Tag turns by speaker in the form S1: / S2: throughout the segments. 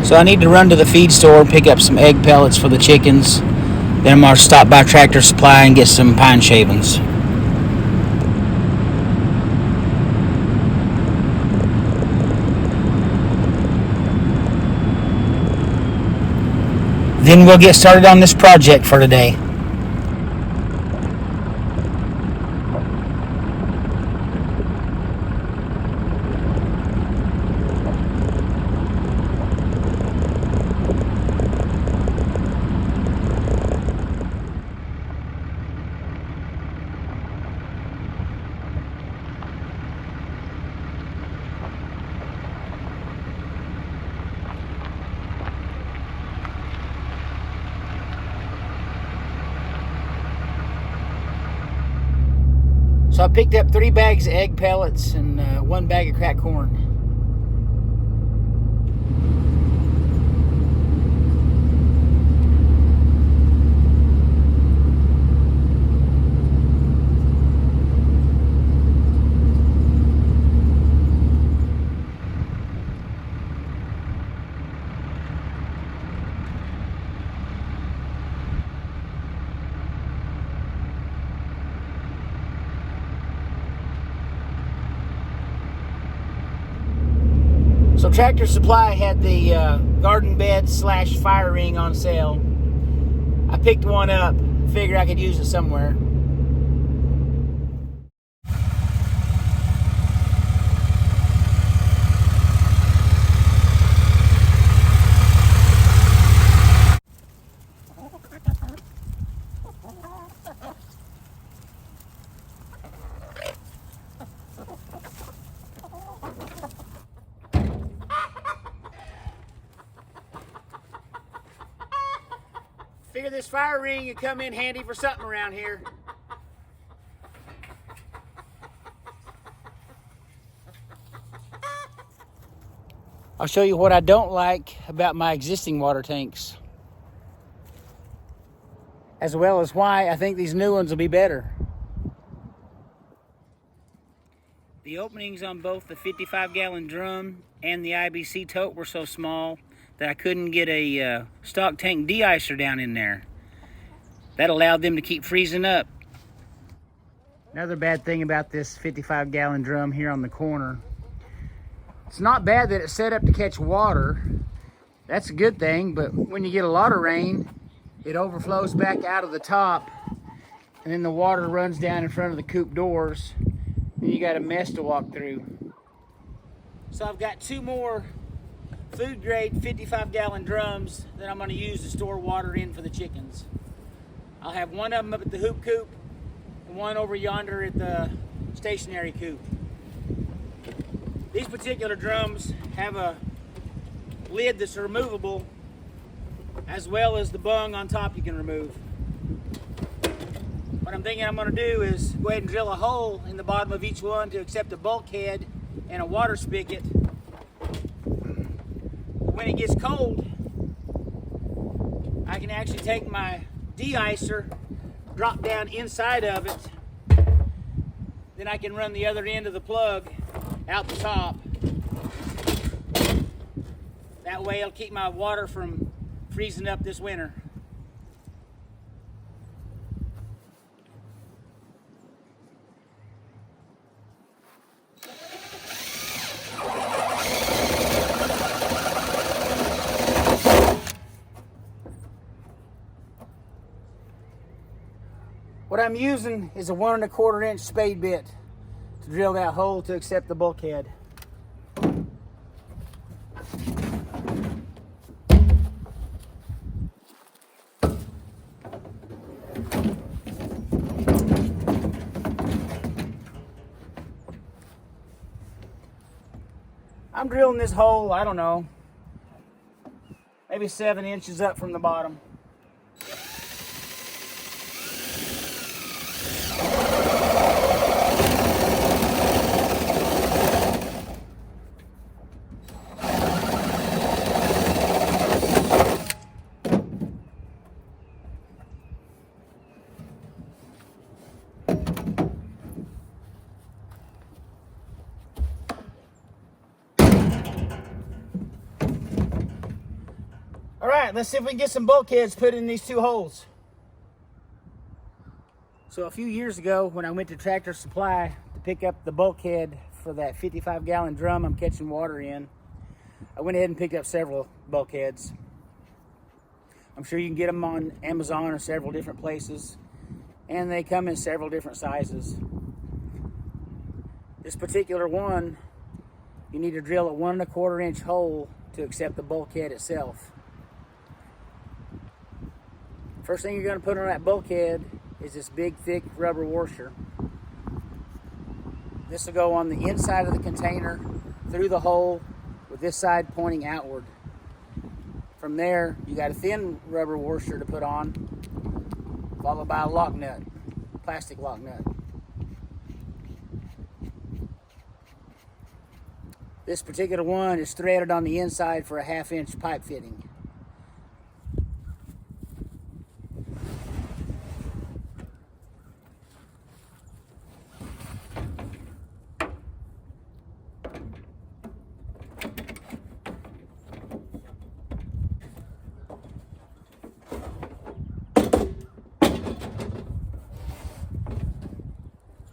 S1: So I need to run to the feed store and pick up some egg pellets for the chickens. Then I'm going to stop by Tractor Supply and get some pine shavings. Then we'll get started on this project for today. So I picked up 3 bags of egg pellets and 1 bag of cracked corn. So Tractor Supply had the garden bed / fire ring on sale. I picked one up, figured I could use it somewhere. Figure this fire ring would come in handy for something around here. I'll show you what I don't like about my existing water tanks, as well as why I think these new ones will be better. The openings on both the 55-gallon drum and the IBC tote were so small that I couldn't get a stock tank de-icer down in there. That allowed them to keep freezing up. Another bad thing about this 55-gallon drum here on the corner, it's not bad that it's set up to catch water. That's a good thing, but when you get a lot of rain, it overflows back out of the top, and then the water runs down in front of the coop doors, and you got a mess to walk through. So I've got 2 more food grade 55-gallon drums that I'm going to use to store water in for the chickens. I'll have one of them up at the hoop coop and one over yonder at the stationary coop. These particular drums have a lid that's removable, as well as the bung on top you can remove. What I'm thinking I'm going to do is go ahead and drill a hole in the bottom of each one to accept a bulkhead and a water spigot. When it gets cold, I can actually take my de-icer, drop down inside of it, then I can run the other end of the plug out the top. That way it'll keep my water from freezing up this winter. What I'm using is a 1 1/4 inch spade bit to drill that hole to accept the bulkhead. I'm drilling this hole, I don't know, maybe 7 inches up from the bottom. All right, let's see if we can get some bulkheads put in these two holes. So a few years ago, when I went to Tractor Supply to pick up the bulkhead for that 55-gallon drum I'm catching water in, I went ahead and picked up several bulkheads. I'm sure you can get them on Amazon or several different places, and they come in several different sizes. This particular one, you need to drill a 1 1/4 inch hole to accept the bulkhead itself. First thing you're going to put on that bulkhead is this big, thick rubber washer. This will go on the inside of the container through the hole with this side pointing outward. From there, you got a thin rubber washer to put on, followed by a lock nut, plastic lock nut. This particular one is threaded on the inside for a 1/2 inch pipe fitting.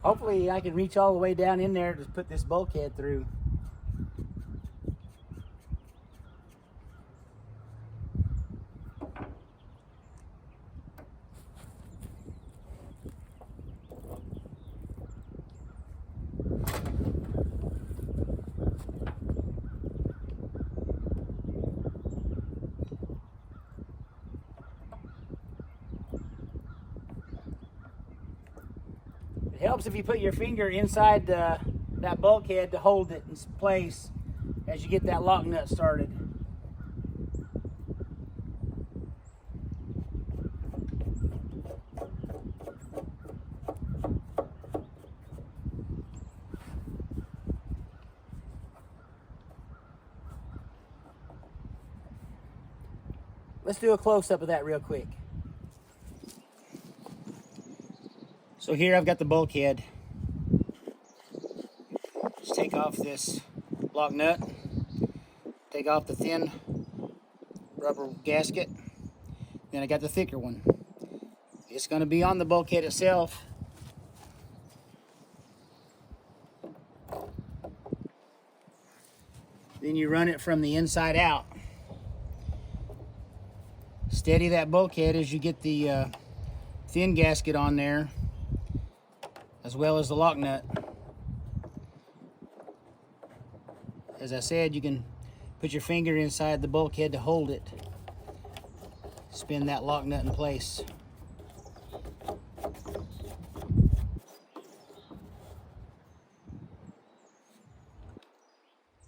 S1: Hopefully I can reach all the way down in there to put this bulkhead through. It helps if you put your finger inside that bulkhead to hold it in place as you get that lock nut started. Let's do a close-up of that real quick. So here I've got the bulkhead. Just take off this lock nut, take off the thin rubber gasket, then I got the thicker one. It's going to be on the bulkhead itself. Then you run it from the inside out. Steady that bulkhead as you get the thin gasket on there, as well as the lock nut. As I said, you can put your finger inside the bulkhead to hold it. Spin that lock nut in place.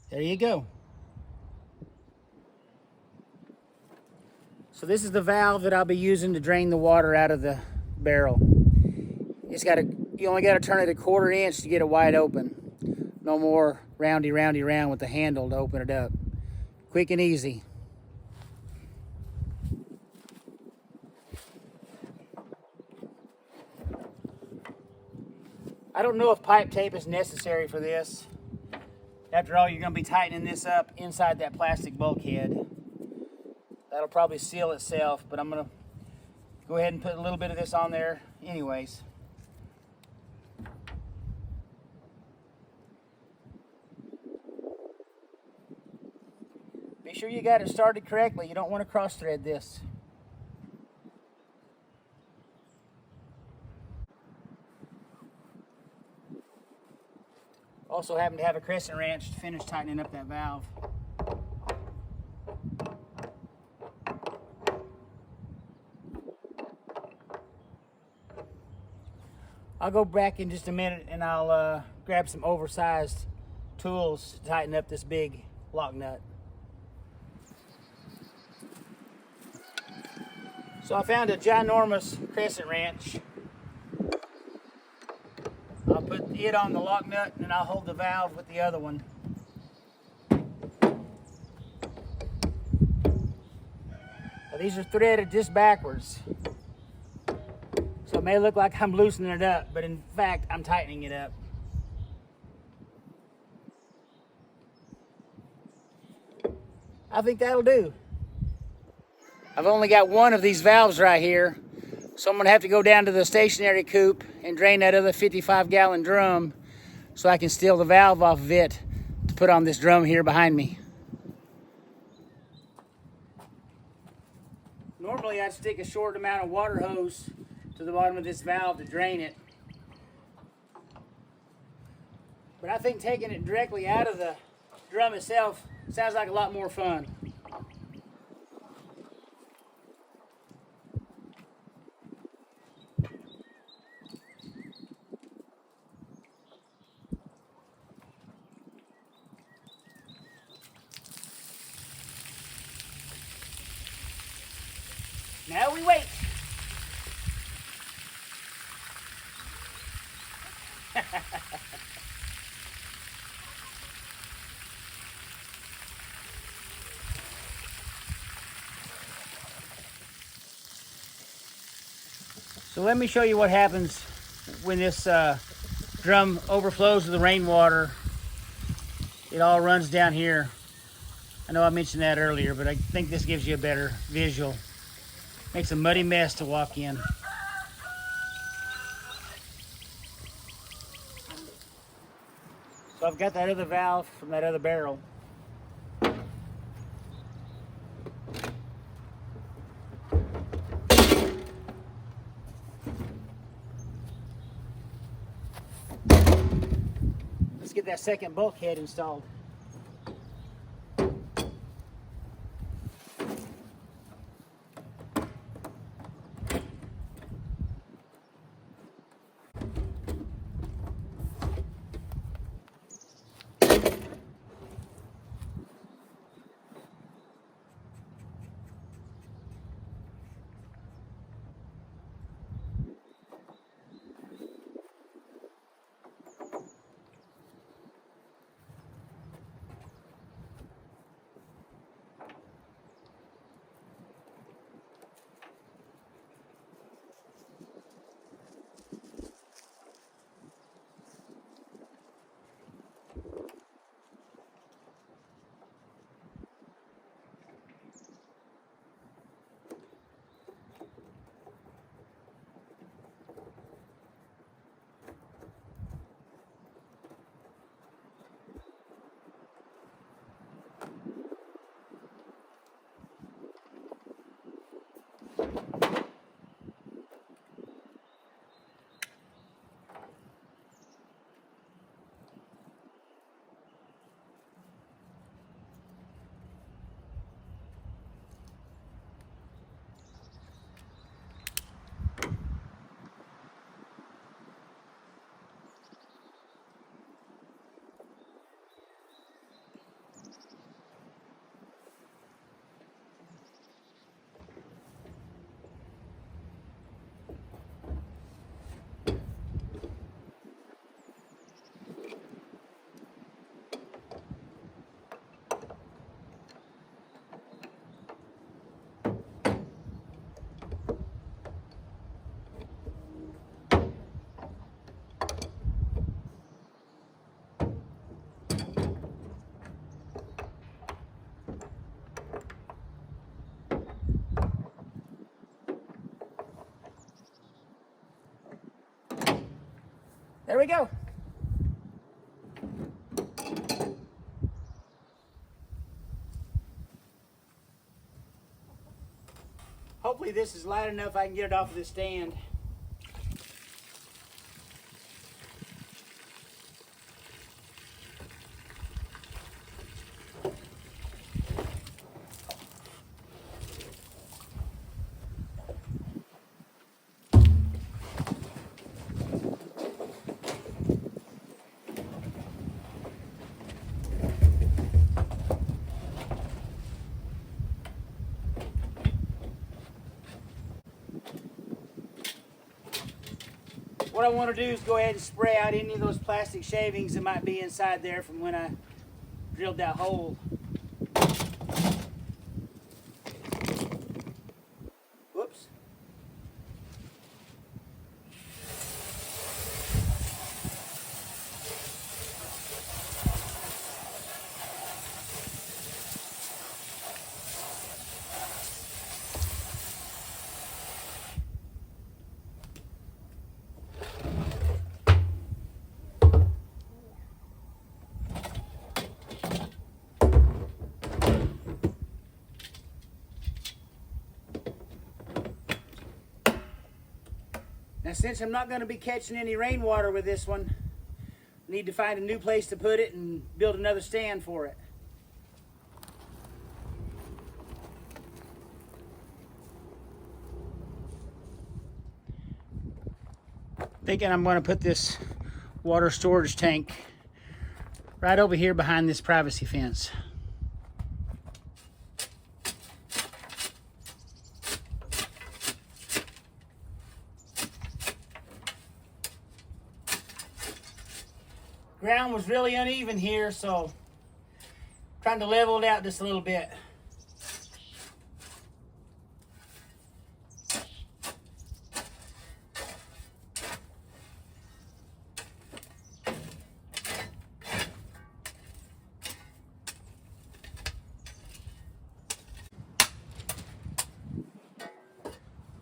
S1: There you go. So this is the valve that I'll be using to drain the water out of the barrel. You only got to turn it a 1/4 inch to get it wide open. No more roundy round with the handle to open it up. Quick and easy. I don't know if pipe tape is necessary for this. After all, you're going to be tightening this up inside that plastic bulkhead. That'll probably seal itself, but I'm going to go ahead and put a little bit of this on there anyways. Be sure you got it started correctly. You don't want to cross thread this. Also happen to have a crescent wrench to finish tightening up that valve. I'll go back in just a minute and I'll grab some oversized tools to tighten up this big lock nut. So I found a ginormous crescent wrench. I'll put it on the lock nut and I'll hold the valve with the other one. Now these are threaded just backwards. So it may look like I'm loosening it up, but in fact, I'm tightening it up. I think that'll do. I've only got one of these valves right here, so I'm gonna have to go down to the stationary coop and drain that other 55-gallon drum so I can steal the valve off of it to put on this drum here behind me. Normally I'd stick a short amount of water hose to the bottom of this valve to drain it. But I think taking it directly out of the drum itself sounds like a lot more fun. Now we wait. So let me show you what happens when this drum overflows with the rainwater. It all runs down here. I know I mentioned that earlier, but I think this gives you a better visual. Makes a muddy mess to walk in. So I've got that other valve from that other barrel. Let's get that second bulkhead installed. There we go. Hopefully this is light enough I can get it off of the stand. What I want to do is go ahead and spray out any of those plastic shavings that might be inside there from when I drilled that hole. Whoops. Now, since I'm not going to be catching any rainwater with this one, I need to find a new place to put it and build another stand for it. Thinking I'm going to put this water storage tank right over here behind this privacy fence. Ground was really uneven here, so trying to level it out just a little bit.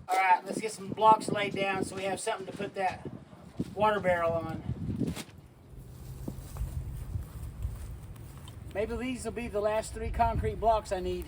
S1: All right, let's get some blocks laid down so we have something to put that water barrel on. Maybe these will be the last 3 concrete blocks I need.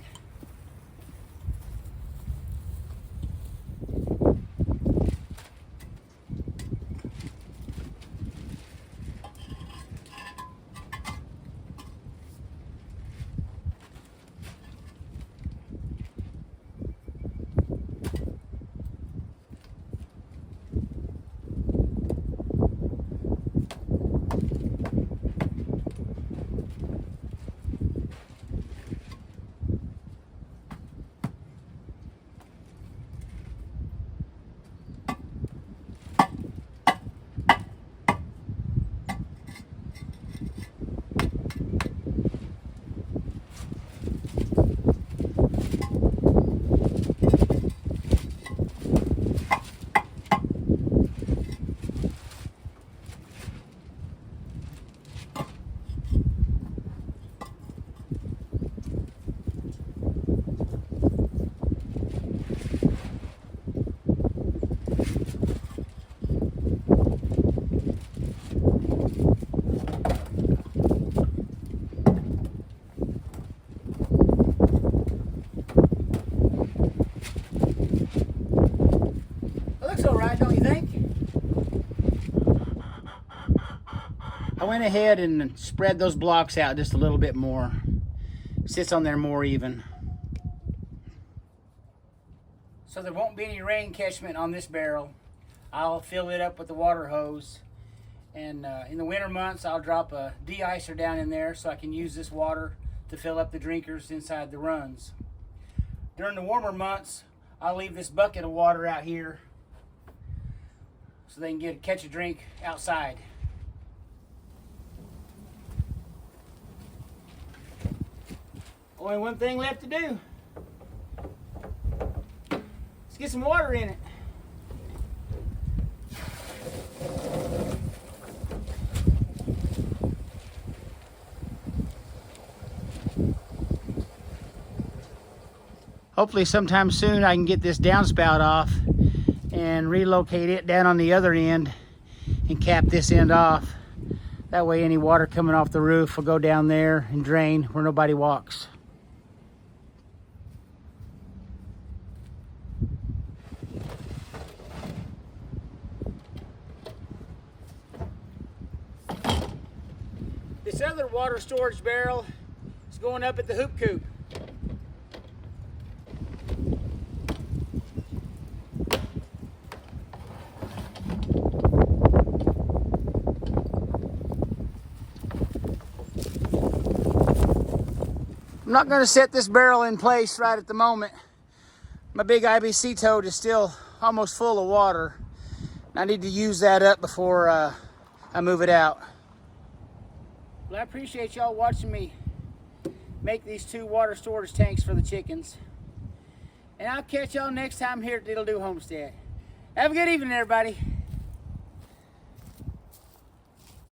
S1: I went ahead and spread those blocks out just a little bit more. Sits on there more even. So there won't be any rain catchment on this barrel. I'll fill it up with the water hose. And in the winter months, I'll drop a de-icer down in there so I can use this water to fill up the drinkers inside the runs. During the warmer months, I'll leave this bucket of water out here so they can catch a drink outside. Only one thing left to do. Let's get some water in it. Hopefully sometime soon I can get this downspout off and relocate it down on the other end and cap this end off. That way any water coming off the roof will go down there and drain where nobody walks. This other water storage barrel is going up at the hoop coop. I'm not going to set this barrel in place right at the moment. My big IBC tote is still almost full of water. I need to use that up before I move it out. Well, I appreciate y'all watching me make these 2 water storage tanks for the chickens. And I'll catch y'all next time here at Diddle Do Homestead. Have a good evening, everybody.